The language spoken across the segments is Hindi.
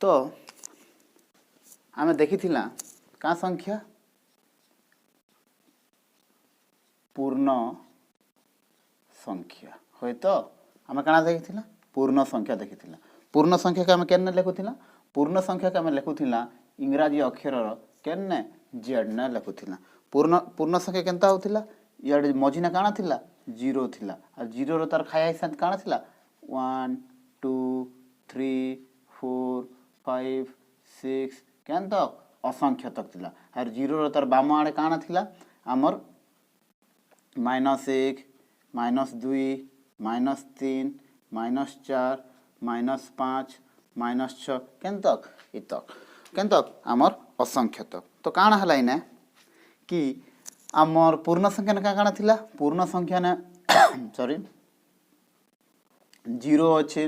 तो आमे देखी क्या संख्या पूर्ण संख्या होय तो आमे काना देखी पूर्ण संख्या देखी पूर्ण संख्या के आमे केने लिखुथिला पूर्ण संख्या के आमे लिखुथिला इंग्राजी अक्षर केने जेड ने लिखुथिला पूर्ण संख्या केनता होथिला यार मझिना काना थिला जीरो थिला आ जीरो रो तार खाया हिसाब काना थिला 1 2 3 4 5 6 केन तक असंख्य तक थिला आर जीरो रो तार बाम आड़े काना थिला हमर -1 -2 -3 -4 -5 -6 केन तक इतक केन तक हमर असंख्य तक तो काना हला इने कि आमर पूर्ण संख्या ने काना थिला पूर्ण संख्या ने सॉरी जीरो अच्छे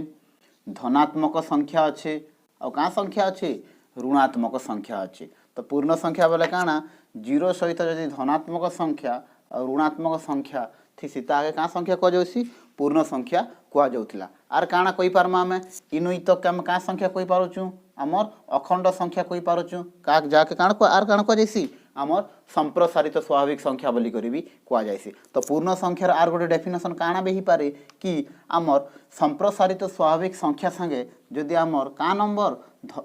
धनात्मक संख्या अच्छे और क्या संख्या अच्छे ऋणात्मक संख्या अच्छे तो पूर्ण संख्या बोले काना जीरो सहित जदि धनात्मक संख्या और ऋणात्मक संख्या थी आगे क्या संख्या कहुसी पूर्ण संख्या कहुला आर काना कही पार्मा आम इनु तक आम क्या संख्या कही पारुचु आमर अखंड संख्या कही पारुचु का जाके काना आर काना कहुसी आमर संप्रसारित स्वाभाविक संख्या बोली करी भी कहुसी तो पूर्ण संख्यार आर गोटे डेफिनेशन काना भी पारे कि आमर संप्रसारित स्वाभाविक संख्या संगे जदि आमर का नंबर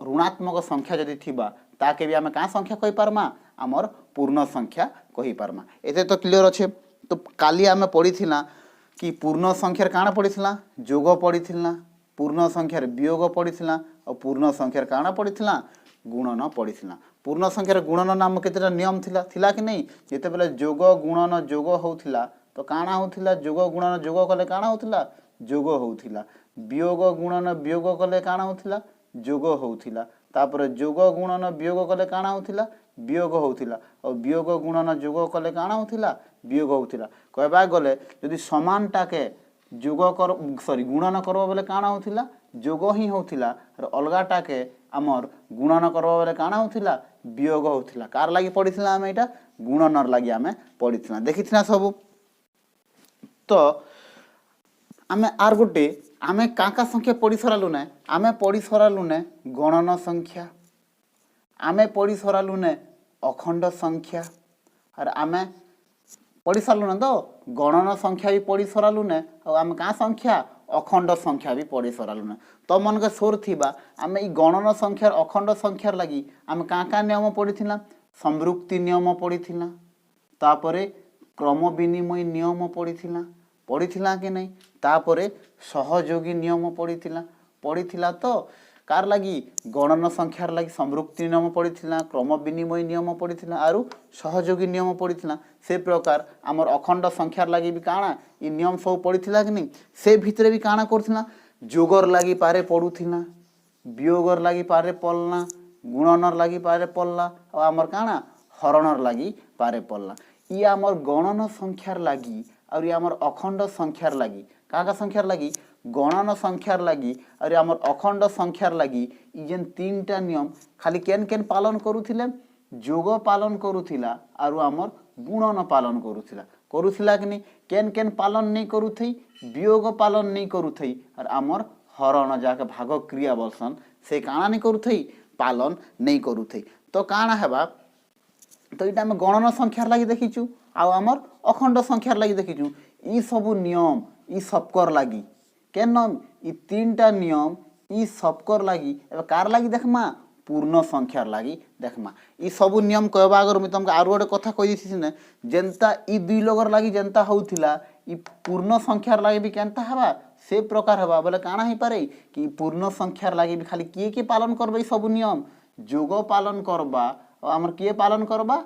ऋणात्मक संख्या जदि थिबा ताके भी आम क्या संख्या कही पारमा आमर पूर्ण संख्या कही पारमा एते तो क्लियर अच्छे तो काली आम पढ़ी कि पूर्ण संख्यार काना पढ़ी जोग पढ़ी पूर्ण संख्यार वियोग पढ़ी और पूर्ण संख्यार काना पढ़ी गुणन पढ़ी पूर्ण संख्यार गुणन नाम केतेटा नियम थिला कि नहीं जिते बेले जोग गुणन जोग होउथिला तो काना होउथिला जोग गुणन जोग कले काना होउथिला जोग होउथिला वियोग गुणन वियोग कले काना होउथिला जोग होउथिला तापर जोग गुणन वियोग कले काना होउथिला वियोग होउथिला और वियोग गुणन जोग कले काना होउथिला वियोग होउथिला कहबा गले यदि समानटाके जोग कर सॉरी गुणन करबो बेले काना होउथिला जोग ही होउथिला और अलगाटाके आमर गुणन करबो बेले काना होउथिला वियोग होउथिला कार लागि पढिथिला आमे एटा गुणनर लागि आमे पढिथिला देखिथिला सब तो आमे आर गोटे आमे काका संख्या पढ़ी सरलु ने आमे पढ़ी सरलु ने गणन संख्या आमे पढ़ी सरलु ने अखंड संख्या और आमे पढ़ी सरलु ने तो गणन संख्या भी पढ़ी सरलु ने और आमे का संख्या अखंड संख्या भी पढ़ी सरलु ने तो मन के सोर थिबा आमे ई गणन संख्या अखंड संख्यार लागि आमे का नियम पढ़ी संवृत्ति नियम पढ़ी तापरे क्रम विनिमय नियम पढ़ी कि नहीं तापरे सहयोगी नियम पढ़ी तो कार लगी गणन संख्यार लगी संवृत्ति नियम पढ़ी क्रम विनिमय नियम पढ़ी आरु सहयोगी नियम पढ़ी से प्रकार आमर अखंड संख्यार लगी भी काना ये नियम सब पढ़ी कि नहीं से भितरे भी काना करथिला जोगर लगी पारे पढ़ुथिला वियोगर लगी पारे पढ़ला गुणनर लगी पारे पढ़ला और आमर काना हरणर लगी पारे पढ़ला ये आमर गणन संख्यार लगी और ये आमर अखंड संख्यार लगी का संख्यार लगी गणन संख्यार लगी और आमर अखंड संख्यार लगी ई जेन तीनटा नियम खाली केन केन पालन करुथिले जोग पालन करुथिला और आमर गुणन पालन करुथिला कि नहीं केन केन पालन नहीं करुथई वियोग पालन नहीं करुथई और आमर हरण जाके भाग क्रिया बोलसन से काना नहीं करुथई पालन नहीं करुथई तो काना हेबा तो इटा हम गणन संख्यार लगी देखीचु आमर अखंड संख्यार लगी देखीचु ई सबु नियम ई सबकर लगी केन ई तीनटा नियम ई सबकर लगी एबे कार लगी देखमा पूर्ण संख्यार लगी देखमा ई सबु नियम कहबा अगर मैं तुमको आरो गोटे कथा कहि दिछि ने जेंता ई दुई लोगर लगी जेंता होउथिला ई पूर्ण संख्यार लगी भी केनता हेबा से प्रकार हेबा बोले काना ही पारे कि पूर्ण संख्यार लगी भी खाली किए पालन करबा ई सबु नियम जोग पालन करबा और आमर किए पालन करबा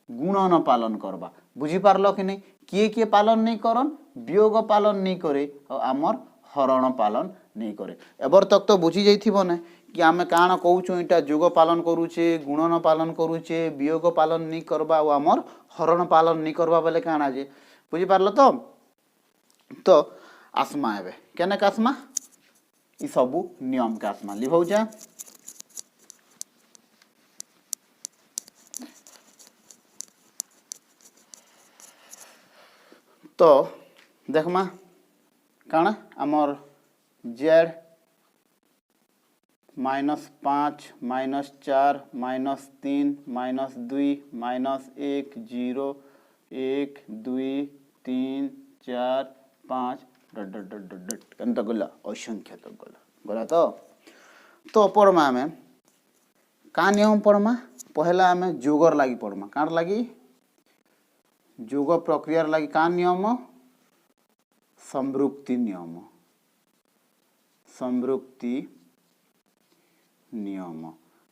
गुणन पालन करबा बुझी पारलो कि नहीं किए पालन नहीं करन वियोग पालन नहीं करे और आमर हरण पालन नहीं करे एबर तक तो बुझी जाइथिबो ने कि आमे काना कहूछु इटा जोग पालन करूचे गुणन पालन करूचे वियोग पालन नहीं करबा और आमर हरण पालन नहीं करबा बोले काना जे बुझी पारलो तो आसमा एबे केने कासमा ई सबु नियम का आसमा लिभौजा तो देखमा काना आमर जेड -5 -4 -3 -2 -1 0 1 2 3 4 5 डट डट डट डट डट केनता गला असंख्य तक गला तो पढ़मा आमे का नियम पढ़मा पहला आमे जोगर लागी पढ़मा कार लागी जोग प्रक्रिया लागी का नियम संवृत्ति नियम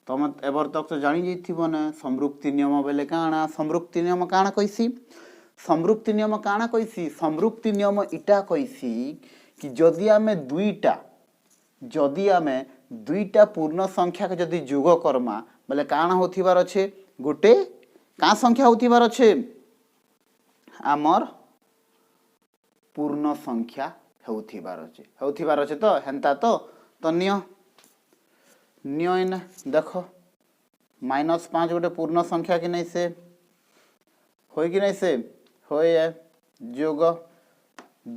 तुम एबर तक तो जानी जाइथिबो ना संवृत्ति नियम बेले काना संवृत्ति नियम काना कइसी संवृत्ति नियम काना कइसी संवृत्ति नियम इटा कइसी कि जदि आमे दुईटा पूर्ण संख्या के जदि जोग करमा बेले काना होथिबार अछि गोटे का संख्या होथिबार अछि आमर पूर्ण संख्या होथिबार अछि तो हेंता तो निय देख -5 गोटे पूर्ण संख्या कि नहीं से होय कि नहीं से होय जोग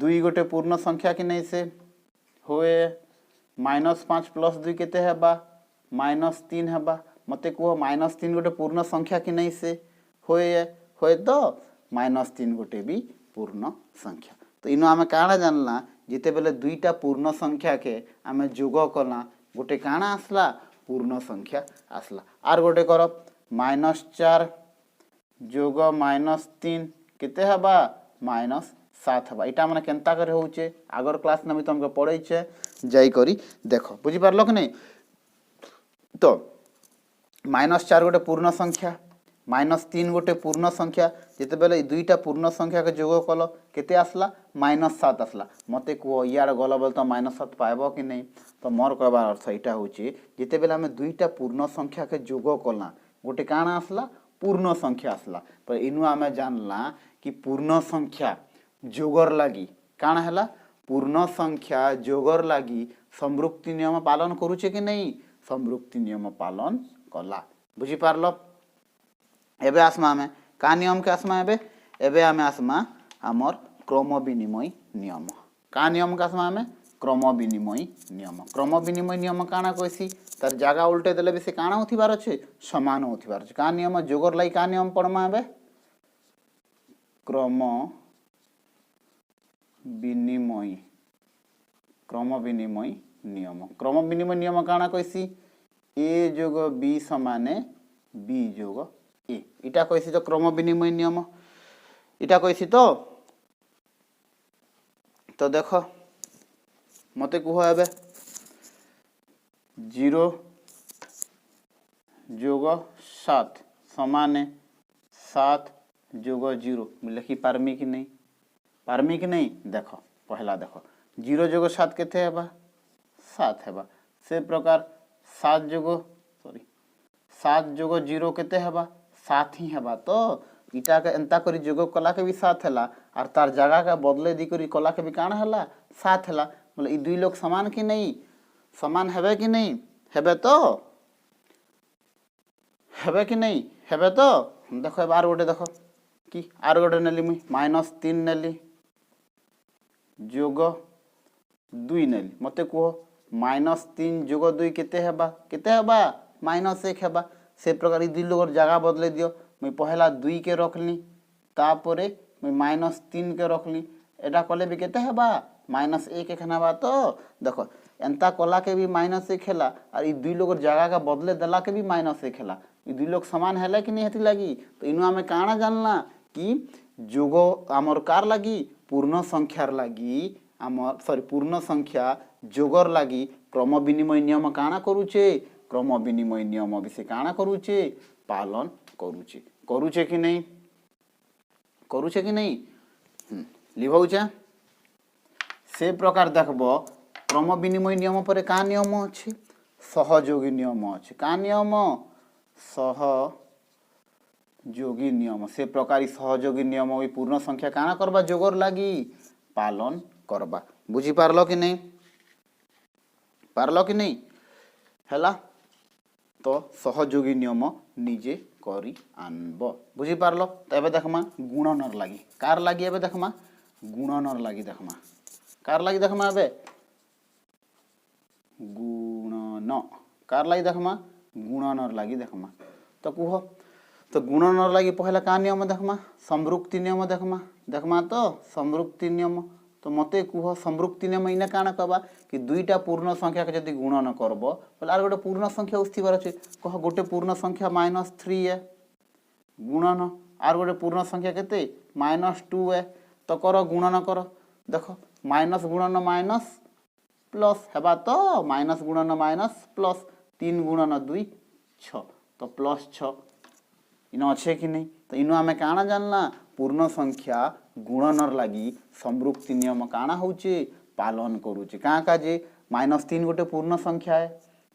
2 गोटे पूर्ण संख्या कि नहीं से होय -5 + 2 केते हेबा -3 हेबा मते को -3 गोटे पूर्ण संख्या कि नहीं से होय तो -3 गोटे भी पूर्ण संख्या तो इनो आमे काना जानला जिते बेले दुईटा पूर्ण संख्या के आमे जोग कला गोटे काना आसला पूर्ण संख्या आसला आर गोटे कर -4 जोग -3 केते हेबा -7 हेबा इटा माने केनता करे होउचे आगर क्लास न भी तुमको पढ़ैछे जाई करी देखो बुझी पारलो कि नहीं तो -4 गोटे पूर्ण संख्या -3 गोटे पूर्ण संख्या जिते बेले दुईटा पूर्ण संख्या के जोग कल केते आसला -7 आसला मते को यार गल बोल तो -7 पाइबो कि नहीं तो मोर कहबार अर्थ इटा होची जिते बेले हमें दुईटा पूर्ण संख्या के जोग कला गोटे काना आसला पूर्ण संख्या आसला पर इनु आमे जानला कि पूर्ण संख्या जोगर लागी काना हला पूर्ण संख्या जोगर लागी संवृत्ति नियम पालन करूचे कि नहीं संवृत्ति नियम पालन कला बुझी पारलो एबे आसमा हमें का नियम के आसमा एबे हमें आसमा हमर क्रम विनिमय नियम का नियम का आसमा हमें क्रम विनिमय नियम काना कहसी तार जगह उल्टे देले भी से काना होथिबार अछि समान होथिबार अछि का नियम जोगर लाई का नियम पढ़मा एबे क्रम विनिमय नियम काना कहसी ए जोग बी समाने बी जोग ए इटा कहसी तो क्रम विनिमय नियम इटा कहसी तो देखो मते कुह एबे 0 जोग 7 समाने 7 जोग 0 लिखी पारमी कि नहीं देखो पहला देखो 0 जोग 7 केते हेबा 7 हेबा से प्रकार 7 जोग 0 केते हेबा 7 ही हेबा तो इटा के एंता करी जोग कला के भी 7 हेला और तार जगह का बदले दी करी कला के भी काना हेला 7 हेला मतलब ई दुई लोग समान कि नहीं समान हेबे कि नहीं हेबे तो देखो बार गोटे देखो कि आर गोटे नेली मुई -3 नेली जोग 2 नेली मते को -3 जोग 2 केते हेबा -1 हेबा से प्रकार ई दुई लोग जगह बदले दियो मुई पहला 2 के रखली तापरे मुई -3 के रखली एटा कले भी केते हेबा -1 एखना तो देखो एंता कला के भी -1 हेला और ई दुई लोग जगह का बदले देला के भी -1 हेला ई दुई लोग समान हेला कि नहीं हेती लागी तो इनु हमें काना जानला कि जोगो आमर कार लागी पूर्ण संख्यार लागी आमर सॉरी पूर्ण संख्या जोगर लागी क्रम विनिमय नियम काना करूचे क्रम विनिमय नियम विषय काना करूचे पालन करूचे कि नहीं लिभाउचे से प्रकार देखबो क्रम विनिमय नियम पर का नियम अछि सहयोगी नियम अछि का नियम सहयोगी नियम से प्रकार सहयोगी नियम भी पूर्ण संख्या काना करबा जोगर लागी पालन करबा बुझी पारलो कि नहीं हैला तो सहयोगी नियम निजे करी आनबो बुझी पारलो तो एबे देखमा गुणनर लागी कार लागी एबे देखमा गुणनर लागी देखमा कार लागी देखमा एबे गुणन कार लगी देखमा गुणनर लगी देखमा तो कुह तो गुणनर लगी पहला का नियम देखमा संवृत्ति नियम देखमा तो संवृत्ति नियम तो मते कुह संवृत्ति नियम इना काना कहबा कि दुईटा पूर्ण संख्या के जदि गुणन करब बोले आर गोटे पूर्ण संख्या उस्थिबार अछि कह गोटे पूर्ण संख्या -3 है गुणन आर गोटे पूर्ण संख्या केते -2 है तो कर गुणन कर देख माइनस गुणन माइनस प्लस हेबा तो माइनस गुणन माइनस प्लस 3 गुणन 2 6 तो +6 इन अच्छे कि नहीं तो इनो आमे काना जानला पूर्ण संख्या गुणनर लगी संवृत्ति नियम काना होचे पालन करूचे का का जे -3 गोटे पूर्ण संख्या है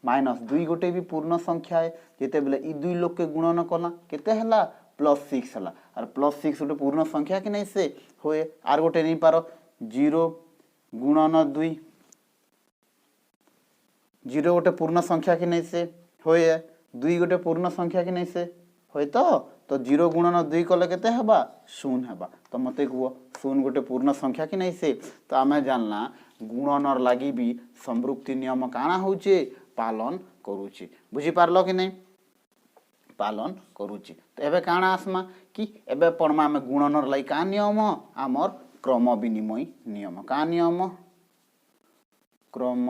-2 गोटे भी पूर्ण संख्या है जेते बेले ई दुई लोग के गुणन कला केते हला +6 हला और +6 गोटे पूर्ण संख्या कि नहीं से होए आर गोटे नहीं पारो 0 गुणन 2 0 गोटे पूर्ण संख्या कि नहीं से होए 2 गोटे पूर्ण संख्या कि नहीं से होए तो 0 गुणन 2 कले केते हेबा 0 हेबा तो मते कुओ 0 गोटे पूर्ण संख्या कि नहीं से तो आमे जानला गुणनर लागि भी संवृत्ति नियम काना होचे पालन करूची बुझी पारलो कि नहीं पालन करूची तो एबे काना आसमा कि एबे परमा में गुणनर लागि का नियम आमर क्रम विनिमय नियम का नियम क्रम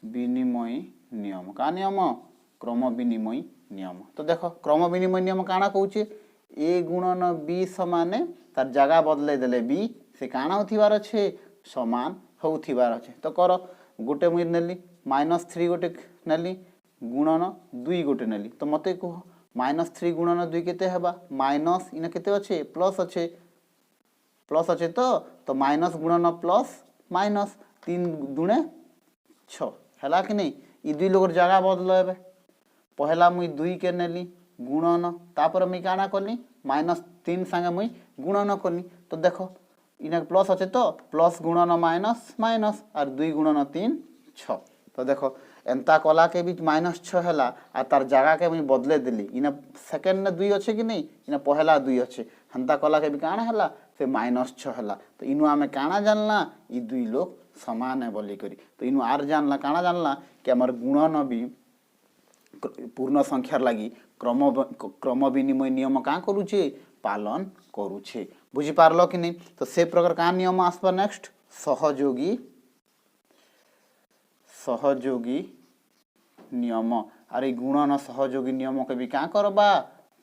विनिमय नियम का नियम क्रम विनिमय नियम तो देखो क्रम विनिमय नियम काना कहूचे ए गुणन बी समाने तार जगह बदले देले बी से काना होथिबार अछि समान होथिबार अछि तो कर गोटे मुई नेली -3 गोटे नेली गुणन 2 गोटे नेली तो मते कह -3 गुणन 2 केते हेबा माइनस इना केते अछि प्लस अछि तो माइनस गुणन प्लस माइनस 3 दुणे 6 हला कि नहीं ई दुई लोगर जगह बदल हेबे पहला मुई 2 के नेली गुणन तापर मुई काना करनी -3 संगे मुई गुणन करनी तो देखो इना प्लस अछि तो प्लस गुणन माइनस माइनस और 2 गुणन 3 6 तो देखो एंता कला के बीच -6 हला आ तार जगह के मुई बदले देली इना सेकंड ने 2 अछि कि नहीं इना पहला 2 अछि हंता कला के भी काना हला से -6 हला तो इनु आमे काना जानला ई दुई लोग समान है बोली करी तो इनु आर जानला काना जानला कि हमर गुणन भी पूर्ण संख्यार लगी क्रम विनिमय नियम का करूचे पालन करूचे बुझी पारलो कि नहीं तो से प्रकार का नियम आसबा नेक्स्ट सहयोगी नियम अरे गुणन सहयोगी नियम के भी का करबा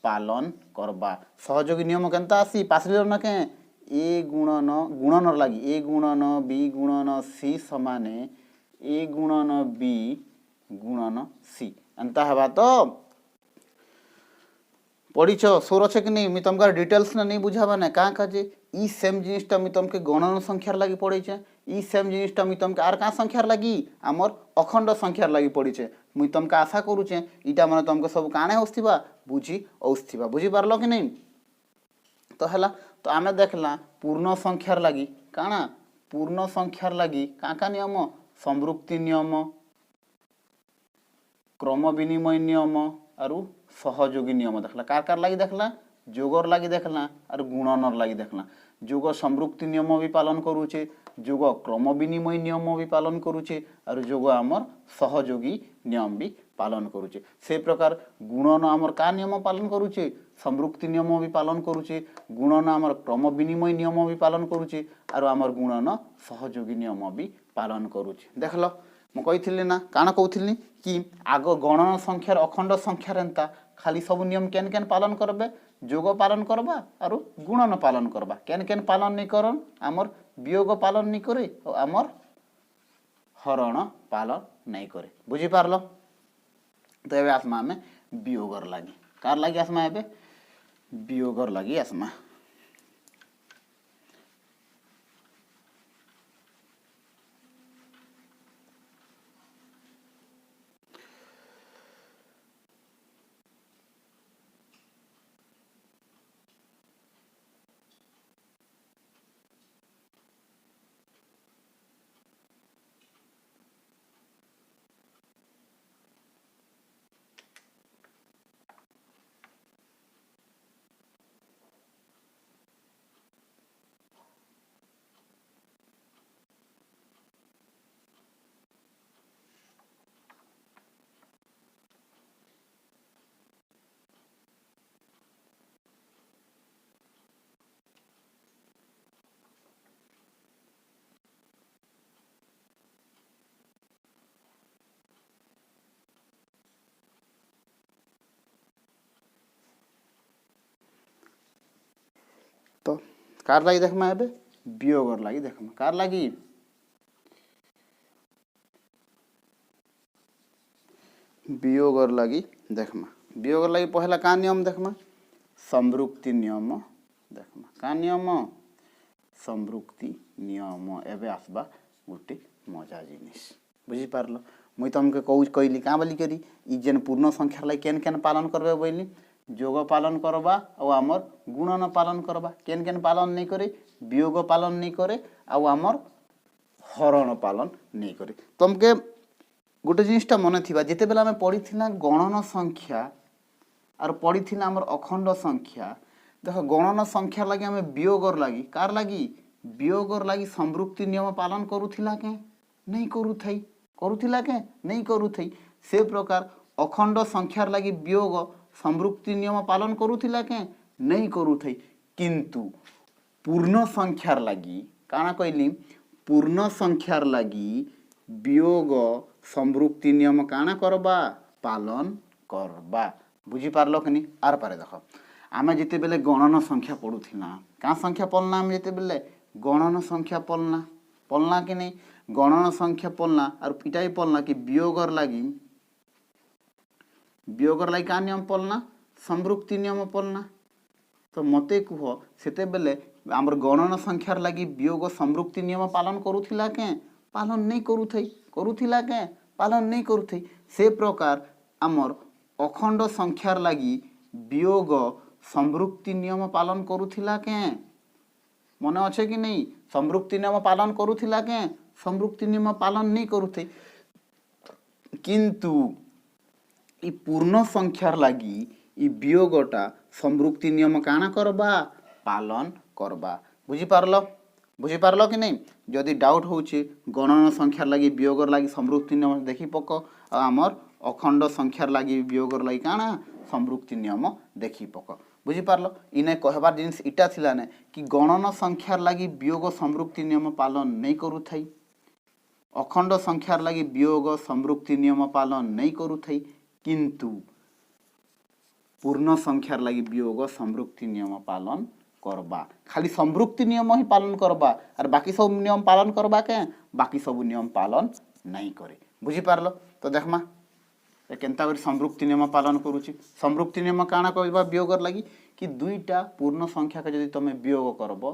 पालन करबा सहयोगी नियम केनता आसी पासले न के ए गुणन लगी ए गुणन बी गुणन सी समाने ए गुणन बी गुणन सी अंता हवा तो पढ़ीछ सोर अच्छे कि नहीं मुझे तुमका डिटेल्स ना नहीं बुझावा ना कहाँ कहा जे ई सेम जिनिसटा मुझे तुमके गणन संख्यार लगी पढ़ीछे ई सेम जिनिसटा मुझे तुमके आर कहाँ संख्यार लगी आमर अखंड संख्यार लगी पढ़ीछे मुझे तुमके आशा करूचे इटा माने तुमके सब काने होस्थिबा बुझी औस्थिबा बुझी पारलो कि नहीं तो हला तो आमे देखला पूर्ण संख्यार लगी काना पूर्ण संख्यार लगी का नियम संवृत्ति नियम क्रम विनिमय नियम और सहयोगी नियम देखला कार लगी देखला जोगर लगी देखला और गुणनर लगी देखला जोग संवृत्ति नियम भी पालन करूचे जोग क्रम विनिमय नियम भी पालन करूचे और जोग आमर सहयोगी नियम भी पालन करूचे से प्रकार गुणन आमर का नियम पालन करूचे संवृत्ति नियम भी पालन करूचे गुणन आमर क्रम विनिमय नियम भी पालन करूचे और आमर गुणन सहयोगी नियम भी पालन करूचे देखल मु कही ना काना कहूली कि आग गणन संख्यार अखंड संख्यार एंता खाली सब नियम केन केन पालन करबे जोग पालन करबा और गुणन पालन करबा केन केन पालन नहीं करन आमर वियोग पालन नहीं करे और आमर हरण पालन नहीं करे बुझी पारलो तो एबे आसमा में वियोगर लगी कार लगी आसमा एबे वियोगर लगी आसमा तो कार लगी देखमा एबे वियोगर लगी देखमा कार लगी वियोगर लगी देखमा वियोगर लगी पहला का नियम देखमा संवृत्ति नियम देखमा का नियम संवृत्ति नियम एबे आसबा गोटे मजा जिनिस बुझी पारलो मुई तुमके कहली क्या बोली करी ई जेन पूर्ण संख्या लगी केन केन पालन करबे बोली जोग पालन करबा और आमर गुणन पालन करबा केन केन पालन नहीं करे वियोग पालन नहीं करे और आमर हरण पालन नहीं करे तुमके गोटे जिनिसटा मन थिबा जेते बेला में पढ़ी गणन संख्या और पढ़ी आमर अखंड संख्या देख गणन संख्या लगी आम वियोगर लगी कार लगी वियोगर लगी संवृत्ति नियम पालन करूथिला के नहीं करूथई करूथिला के नहीं करूथई से प्रकार अखंड संख्यार लगी वियोग संवृत्ति नियम पालन करूथिला के नहीं करूथई किंतु पूर्ण संख्यार लगी काना कहली पूर्ण संख्यार लगी वियोग संवृत्ति नियम काना करबा पालन करबा बुझी पारलो कि नहीं आर पारे देख आमे जिते बेले गणन संख्या पढ़ुथिला का संख्या पढ़ना आमे जिते बेले गणन संख्या पढ़ना कि नहीं गणन संख्या पढ़ना और इटा पढ़ना कि वियोगर लगी का नियम पढ़ना संवृत्ति नियम पढ़ना तो मते कह सेते बेले आमर गणन संख्यार लगी वियोग संवृत्ति नियम पालन करूथिला के पालन नहीं करूथई करूथिला के पालन नहीं करूथई से प्रकार आमर अखंड संख्यार लगी वियोग संवृत्ति नियम पालन करूथिला के मन अच्छे कि नहीं संवृत्ति नियम पालन करूथिला के संवृत्ति नियम पालन नहीं करूथे किंतु ई पूर्ण संख्यार लगी ई वियोगटा संवृत्ति नियम काना करबा पालन करबा बुझी पारलो कि नहीं जदि डाउट होउचे गणन संख्यार लगी वियोगर लगी संवृत्ति नियम देखि पक आमर अखंड संख्यार लगी वियोगर लगी काना संवृत्ति नियम देखि पक बुझी पारलो इने कहबार जिनिस इटा थिला ने कि गणन संख्यार लगी वियोग संवृत्ति नियम पालन नहीं करूथई अखंड संख्यार लगी वियोग संवृत्ति नियम पालन नहीं करूथई किंतु पूर्ण संख्यार लगी वियोग संवृत्ति नियम पालन करबा खाली संवृत्ति नियम ही पालन करबा और बाकी सब नियम पालन करबा के बाकी सब नियम पालन नहीं करे बुझी पारलो तो देखमा केनता करी संवृत्ति नियम पालन करूची संवृत्ति नियम काना कहबा वियोगर लगी कि दुईटा पूर्ण संख्या के यदि तमे वियोग करबो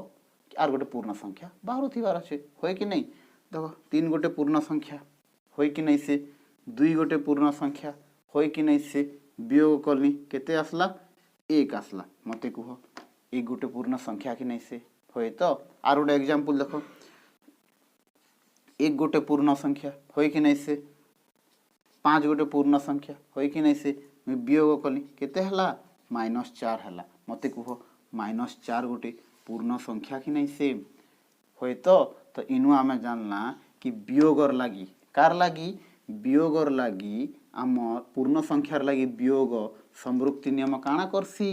आर गोटे पूर्ण संख्या बाहर थिबार अछि होय कि नहीं देखो तीन गोटे पूर्ण संख्या होय कि नहीं से दुई गोटे पूर्ण संख्या होय कि नहीं से वियोग कली केते आसला एक आसला मते कह एक गोटे पूर्ण संख्या कि नहीं से होय तो आर गोटे एग्जांपल देखो एक गोटे पूर्ण संख्या होय कि नहीं से पांच गोटे पूर्ण संख्या होय कि नहीं से वियोग कली केते हला -4 हला मते कह -4 गोटे पूर्ण संख्या कि नहीं से होय तो इनु आमे जानला कि वियोगर लगी कार लगी वियोगर लगी आम पूर्ण संख्यार लगी वियोग संवृत्ति नियम काना करसी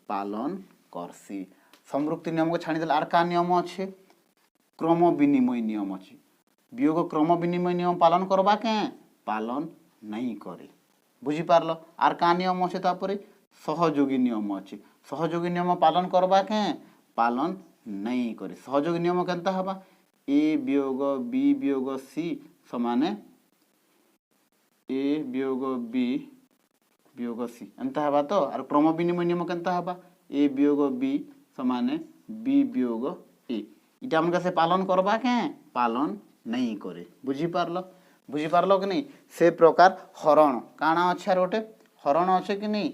पालन करसी संवृत्ति नियम को छाड़ी देला आर का नियम अच्छे क्रम विनिमय नियम अच्छे वियोग क्रम विनिमय नियम पालन करबा के पालन नहीं करे बुझी पारलो आर का नियम अच्छे तापरे सहयोगी नियम अच्छे सहयोगी नियम पालन करबा के पालन नहीं करे सहयोगी नियम केनता हबा ए वियोग बी वियोग सी समाने ए वियोग बी वियोग सी एंता हबा तो आर क्रम विनिमय नियम केनता हबा ए वियोग बी समाने बी वियोग ए इटा हमका से पालन करबा के पालन नहीं करे बुझी पारलो कि नहीं से प्रकार हरण काना अच्छा रोटे हरण अच्छे कि नहीं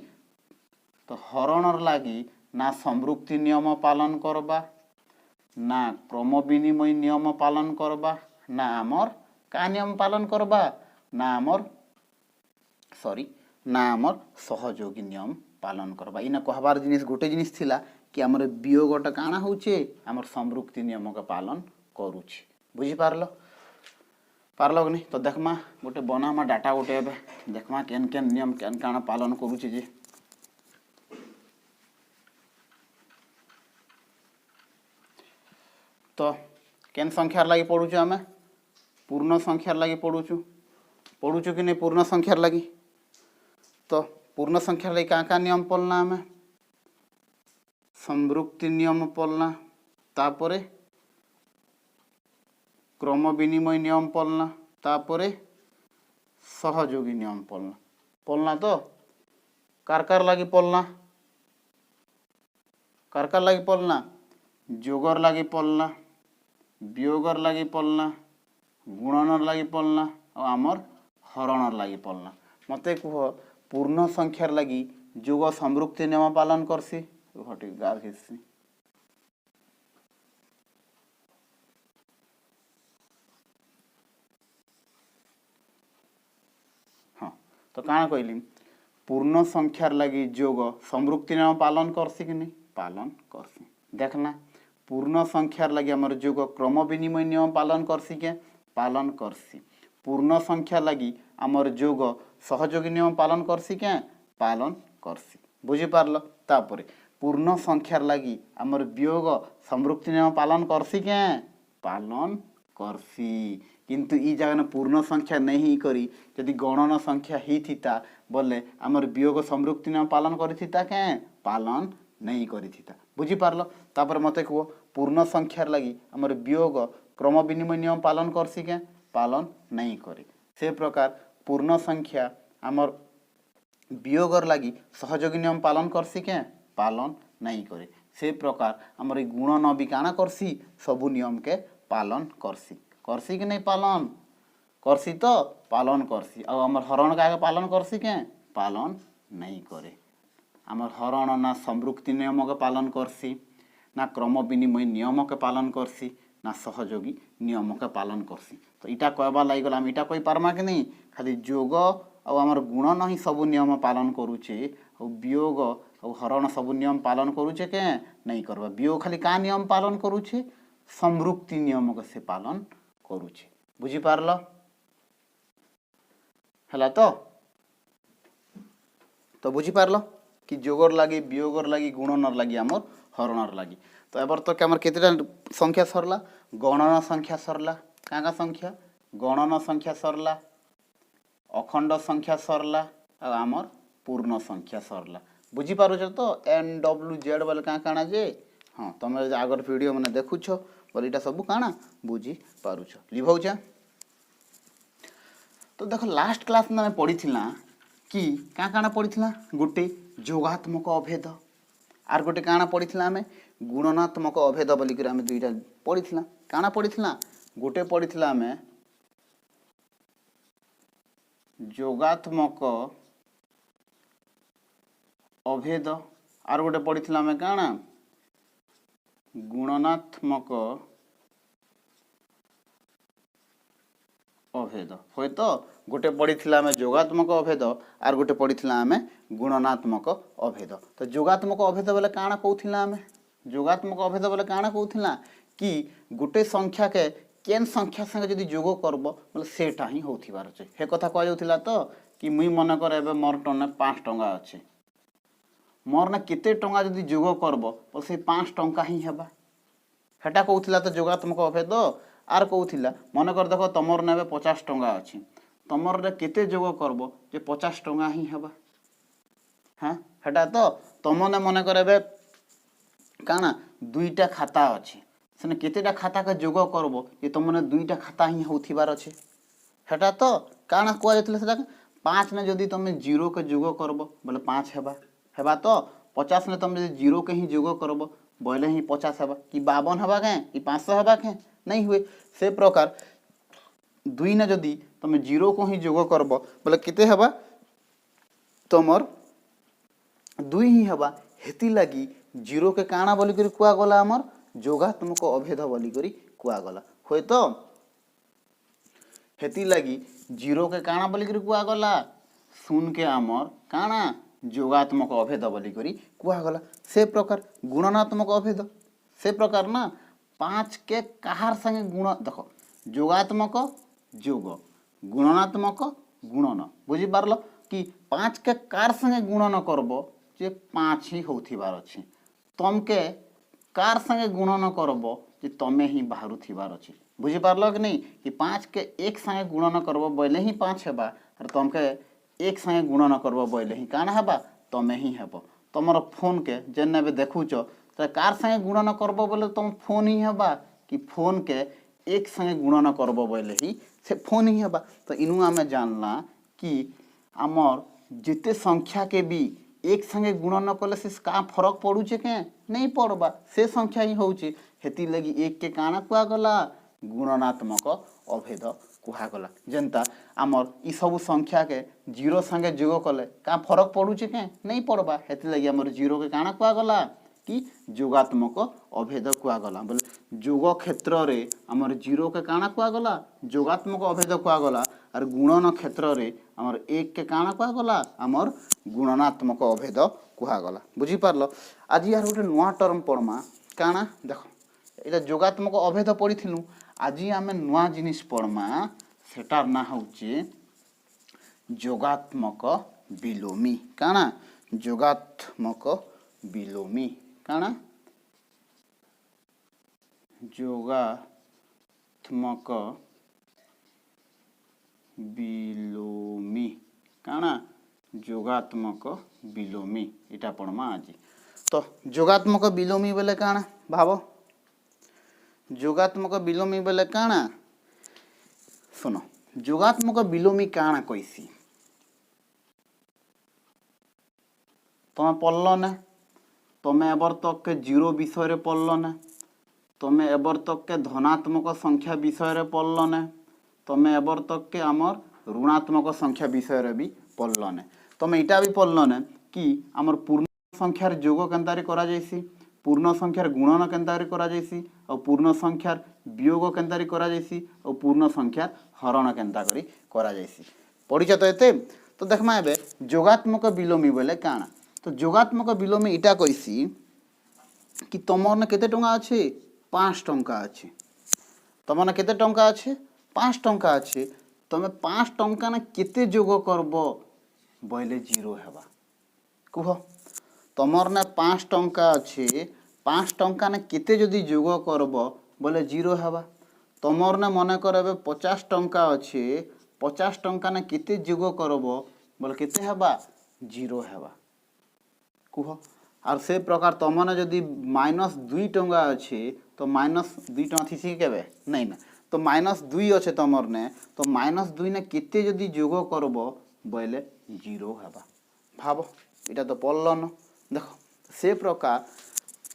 तो हरणर लागी ना संवृत्ति नियम पालन करबा ना क्रम विनिमय नियम पालन करबा ना आमर का नियम पालन करबा ना आमर सहयोगी नियम पालन करबा इना कहबार जिनिस गोटे जिनिस थिला कि आमर वियोगटा काना होचे आमर संवृत्ति नियम का पालन करूछि बुझी पारलो कि नहीं तो देखमा गोटे बनामा डाटा गोटे एबे देखमा केन केन नियम केन काना पालन करूछि जे तो केन संख्यार लगी पढ़ुछु आमे पूर्ण संख्यार लगी पढ़ुछु कि नहीं पूर्ण संख्यार लगी तो पूर्ण संख्यार लगी का नियम पढ़ना आमे संवृत्ति नियम पढ़ना, तापरे क्रम विनिमय नियम पढ़ना, तापरे सहयोगी नियम पढ़ना तो कार लगी पढ़ना, कार लगी पढ़ना, जोगर लगी पढ़ना, वियोगर लगी पढ़ना, गुणनर लगी पढ़ना और आमर हरणर लगी पढ़ना। मते कह पूर्ण संख्यार लगी जोग संवृत्ति नियम पालन करसी गार घिसी। हाँ तो काना कहली पूर्ण संख्यार लगी जोग संवृत्ति नियम पालन करसी कि नहीं, पालन करसी। देखना पूर्ण संख्यार लगी आमर जोग क्रम विनिमय नियम पालन करसी के, पालन करसी। पूर्ण संख्या लगी आमर जोग सहयोगी नियम पालन करसी के, पालन करसी। बुझी पारल। तापरे पूर्ण संख्यार लगी आमर वियोग संवृत्ति नियम पालन करसी के, पालन करसी। किंतु ई जगह पूर्ण संख्या नहीं करी यदि गणन संख्या ही थिता बोले आमर वियोग संवृत्ति नियम पालन करिथिता के, पालन नहीं करिथिता। बुझी पारल। तापर मते कहो पूर्ण संख्यार लगी आमर वियोग क्रम विनिमय नियम पालन करसी के, पालन नहीं करे। से प्रकार पूर्ण संख्या आमर वियोगर लगी सहयोगी नियम पालन करसी के, पालन नहीं करे। से प्रकार आमर ई गुणन भी काना करसी सबु नियम के पालन करसी। करसी कि नहीं पालन करसी तो पालन करसी। और आमर हरण का पालन करसी के, पालन नहीं करे। आमर हरण ना संवृत्ति नियम के पालन करसी, ना क्रम विनिमय नियम के पालन करसी, ना सहयोगी नियम के पालन करसी। तो इटा कहबा लगी गला इटा कही पारमा कि नहीं, खाली जोग और आमर गुणन ही सबु नियम पालन करुचे और वियोग और हरण सबु नियम पालन करुचे के नहीं करबा। वियोग खाली का नियम पालन करुचे, संवृत्ति नियम के से पालन करुचे। बुझी पारल हला तो बुझी पारल कि जोगर लगी वियोगर लगी गुणनर लगी आमर हरणर लगी। तो एबर तो आमर केतेटा संख्या सरला, गणन संख्या सरला, क्या संख्या गणन संख्या सरला, अखंड संख्या सरला और आमर पूर्ण संख्या सरला। बुझी पारुछ तो NWZ बोले क्या काना जे। हाँ तुम आगर वीडियो मैंने देखुछ बोले इटा सब काना बुझी पारुछ लिभाउछ। तो देखो लास्ट क्लास में पढ़ी कि क्या काना पढ़ी गोटे जोगात्मक अभेद आर गोटे काना पढ़ी आम गुणनात्मक अभेद बोलिक आम दुईटा पढ़ी काना पढ़ी गोटे पढ़ी आम जोगात्मक अभेद आर गोटे पढ़ी आम काना गुणनात्मक अभेद। हे तो गोटे पढ़ी आम जोगात्मक अभेद आर गोटे पढ़ी आम गुणनात्मक अभेद। तो जोगात्मक अभेद बोले काना कहूथिला आम, जोगात्मक अभेद बोले काना कहूथिला कि गोटे संख्या के केन संख्या संगे जदि जोग करब बोले सेटा ही होथिबार अछि। हे कथा कह जाउथिला तो कि मुई मन कर एबे मोर टने 5 टंका अछि, मोर ना केते टंका जदि जोग करब बोले से 5 टंका ही हेबा। हेटा कहूथिला तो जोगात्मक अभेद। आर कहूथिला मन कर देखो तमर नेबे 50 टंका अछि, तमर रे केते जोग करब जे 50 टंका ही हेबा। हाँ हेटा तो तमने मन कर एबे काना दुईटा खाता अछि, सेने केतेटा खाता के जोग करब जे तमने दुईटा खाता ही होथिबार अछि। हेटा तो काना कोआ जतले सेटा 5 ने जदि तमे 0 के जोग करब बोले 5 हेबा। हेबा तो 50 ने तमे जदि 0 के ही जोग करब बोले ही 50 हेबा कि 52 हेबा के कि 500 हेबा के नहीं हुए। से प्रकार 2 ने जदि तमे 0 को ही जोग करब बोले केते हेबा तमर 2 ही हेबा। हेती लगी 0 के काना बोली करी कुआ गला हमर जोगात्मक अभेद बोली करी कुआ गला। होय तो हेती लगी 0 के काना बोली करी कुआ गला, सुन के हमर काना जोगात्मक अभेद बोली करी कुआ गला। से प्रकार गुणनात्मक अभेद से प्रकार ना 5 के कहार संगे गुण देखो जोगात्मक जोग गुणनात्मक गुणन। बुझी पारल कि 5 के कार संगे गुणन करब जे 5 ही होथिबार अछि, तम के कार संगे गुणन करब जे तमे ही बाहरु थिबार अछि। बुझी पारल कि नहीं कि 5 के 1 संगे गुणन करब बोले ही 5 हेबा और तम के 1 संगे गुणन करब बोले ही काना हेबा तमे ही हेबो। तमर फोन के जेने बे देखुछ तो कार संगे गुणन करब बोले तुम फोन ही हबा कि फोन के एक संगे गुणन करब बोले ही से फोन ही हबा। तो इनु आमे जानला कि आमर जिते संख्या के भी एक संगे गुणन कले से का फरक पड़ुचे के नहीं पड़बा से संख्या ही होउचे। हेती लगी एक के काना कुआ गला गुणनात्मक अभेद कुहागला। जनता आमर ई सब संख्या के जीरो संगे जोग कले का फरक पड़ुचे के नहीं पड़बा। हेती लगी आमर जीरो के काना कुहागला कि जोगात्मक अभेद कुहागला। बोले जोग क्षेत्र रे आमर जीरो के काना कुहागला जोगात्मक अभेद कुहागला और गुणन क्षेत्र रे आमर एक के काना कुहागला आमर गुणनात्मक अभेद कुहागला। बुझी पारलो। आज यार गोटे नुआ टर्म पढ़मा काना देखो एटा जोगात्मक अभेद पढ़िथिलु। आज आमे नुआ जिनिस पढ़मा सेटार ना होचे जोगात्मक विलोमी। काना जोगात्मक विलोमी काना जोगात्मक विलोमी काना जोगात्मक विलोमी इटा पढ़मा आज। तो जोगात्मक विलोमी बोले काना भाव जोगात्मक विलोमी बोले काना सुनो जोगात्मक विलोमी काना कैसी तुम्हें पढ़ल ना तुम्हें एबर तक के जीरो विषय रे पढ़ल ना तुम्हें एबर तक के धनात्मक संख्या विषय रे पढ़ल ना तुम्हें एबर तक के आमर ऋणात्मक संख्या विषय रे भी पढ़ल ना तुम्हें इटा भी पढ़ल ना कि आमर पूर्ण संख्यार जोग केनतारी करा जायसी पूर्ण संख्यार गुणन केनतारी करा जायसी और पूर्ण संख्यार वियोग केनतारी करा जायसी और पूर्ण संख्यार हरण केनता करी करा जायसी। पढ़िछ तो एते। तो देखमा एबे जोगात्मक विलोमी बोले काना। तो जोगात्मक विलोमी इटा कइसी कि तमर ने केते टंका अछि 5 टंका अछि तमर ने केते टंका अछि 5 टंका अछि तमे 5 टंका ने केते जोग करबो बोले जीरो हेबा कुह तमर ने 5 टंका अछि 5 टंका ने केते जदि जोग करब बोले जीरो हेबा। तमर ने मने करबे 50 टंका अछि 50 टंका ने केते जोग करब बोले केते हेबा जीरो हेबा कुह। और से प्रकार तमने जदि -2 टंका अछि तो -2 टंका थीसी केबे नहीं ना तो -2 अच्छे तमर ने तो -2 ने केते जदि जोग करब बोले जीरो हेबा भाव इटा तो पढ़ल न। देखो से प्रकार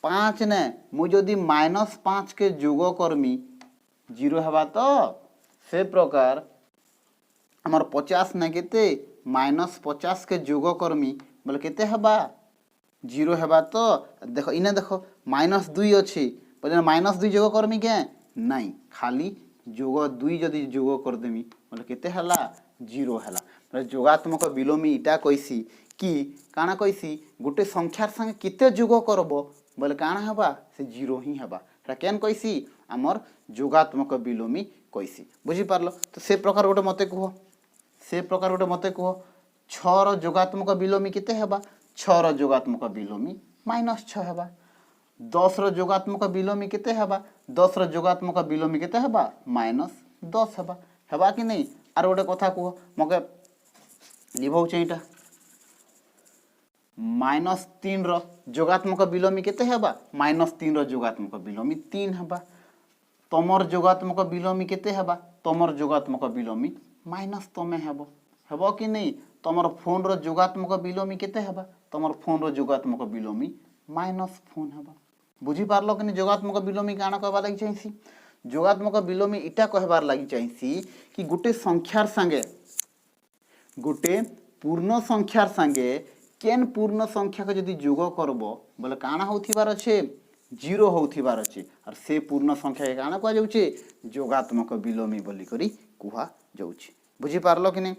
5 ने मु जदि -5 के जोग करमी जीरो हेबा तो से प्रकार हमर 50 ने केते -50 के जोग करमी बोले केते हेबा जीरो हेबा। तो देखो इने देखो -2 अच्छी बोले -2 जोग करमी के नहीं खाली जोग 2 जदि जोग कर देमी बोले केते हला जीरो हला। बोले जोगात्मक विलोमी इटा कइसी कि काना कइसी गोटे संख्यार संगे केते जोग करब बोले काना हेबा से जीरो ही हेबा। एटा केन कइसी हमर जोगात्मक विलोमी कइसी। बुझी पारलो। तो से प्रकार गोटे मते कहो 6 रो जोगात्मक विलोमी केते हेबा 6 रो जोगात्मक विलोमी -6 हेबा। 10 रो जोगात्मक विलोमी केते हेबा 10 रो जोगात्मक विलोमी केते हेबा -10 हेबा हेबा कि नहीं। आर गोटे कथा कहो मके लिभौचे इटा -3 रो जोगात्मक विलोमी केते हेबा -3 रो जोगात्मक विलोमी 3 हेबा। तमर जोगात्मक विलोमी केते हेबा तमर जोगात्मक विलोमी माइनस तमे हेबो हेबो कि नहीं। तमर फोन रो जोगात्मक विलोमी केते हेबा तमर फोन रो जोगात्मक विलोमी माइनस फोन हेबा। बुझी पारलो कि नहीं। जोगात्मक विलोमी काना कहबा लागि चाहिसी जोगात्मक विलोमी इटा कहबार लागि चाहिसी कि गोटे संख्यार संगे गोटे पूर्ण संख्यार संगे केन पूर्ण संख्या के यदि जोग करब बोले काना होथिबार अछि जीरो होथिबार अछि और से पूर्ण संख्या के काना कुआ जाउछि जोगात्मक विलोमी बोली करी कुहा जाउछि। बुझी पारलो कि नहीं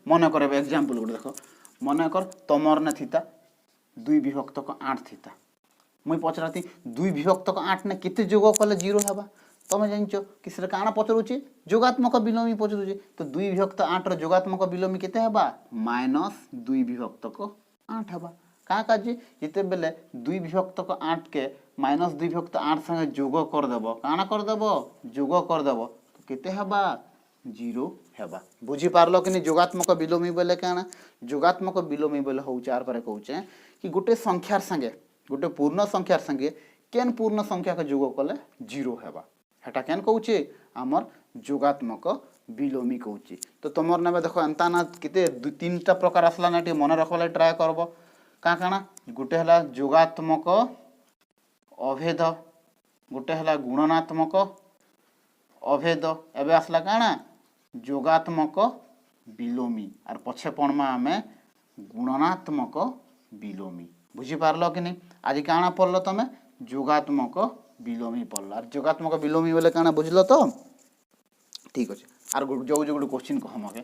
मन कर एग्जांपल गोटे देखो मन कर तमर ने थिता 2 विभक्त 8 थिता मुई पचराती 2 विभक्त 8 ने केते जोग कले जीरो हेबा तमे जानचो कि से काना पचरुछि जोगात्मक विलोमी पचरुछि। तो 2 विभक्त 8 रो जोगात्मक विलोमी केते हेबा -2 विभक्त 8 हेबा। का काजी जते बेले 2 विभक्त 8 के -2 विभक्त 8 संगे जोग कर देबो काना कर देबो जोग कर देबो तो केते हेबा जीरो हेबा। बुझी पारलो कि नहीं। जोगात्मक विलोमी बोले काना जोगात्मक विलोमी बोले हो चार पर कहउचे कि गोटे संख्यार संगे गोटे पूर्ण संख्यार संगे केन पूर्ण संख्या के जोग कले 0 हेबा हेटा केन कहूचे आमर जोगात्मक विलोमी कहूचे। तो तुमर ने देखो एंता ना केते दु तीनटा प्रकार आसला ना टी मन रखवाले ट्राई करबो का काना गोटे हला जोगात्मक अभेद गोटे हला गुणनात्मक अभेद एबे आसला काना जोगात्मक विलोमी आर पछे पणमा आमे गुणनात्मक विलोमी बुझी पारलो कि नहीं। आज काना पढ़लो तमे जोगात्मक विलोमी पढ़लो आर जोगात्मक विलोमी बोले काना बुझलो तो ठीक अच्छे। आर जो जो क्वेश्चन कह मके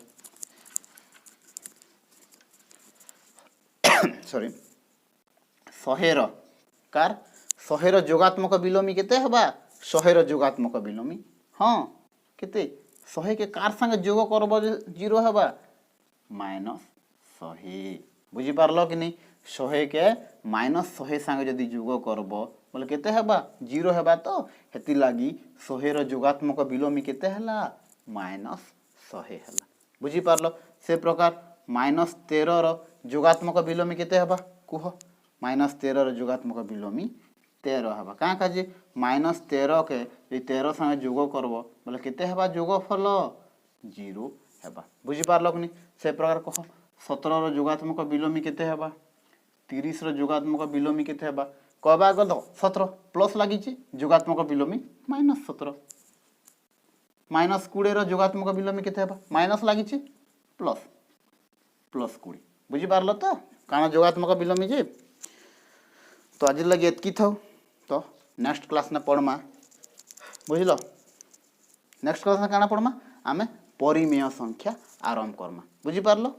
सॉरी शहेर कार शहेर जोगात्मक विलोमी केते हबा शहेर जोगात्मक विलोमी हाँ केते 100 के कार संगे जोग करब 0 हेबा -100 बुझी पारलो कि नहीं। 100 के -100 संगे जदि जोग करब बोले केते हेबा 0 हेबा तो हेति लागी 100 रो जोगात्मक विलोमी केते हला -100 हला बुझी पारलो। से प्रकार -13 रो जोगात्मक विलोमी केते हेबा कुह -13 रो जोगात्मक विलोमी 13 हेबा का काजे -13 के जे 13 संगे जोग करब बोले केते हेबा जोगफल 0 हेबा बुझी पारलो कि नहीं। से प्रकार कह 17 रो जोगात्मक विलोमी केते हेबा 30 रो जोगात्मक विलोमी केते हेबा कहबा गल 17 प्लस लागि छि जोगात्मक विलोमी -17 -20 रो जोगात्मक विलोमी केते हेबा माइनस लागि छि प्लस +20 बुझी पारलो तो काना जोगात्मक विलोमी जे। तो आज लगे एतकी थाउ तो नेक्स्ट क्लास ने पढ़मा बुझलो नेक्स्ट क्लास में काना पढ़मा आमे परिमेय संख्या आरंभ करमा बुझी पारलो।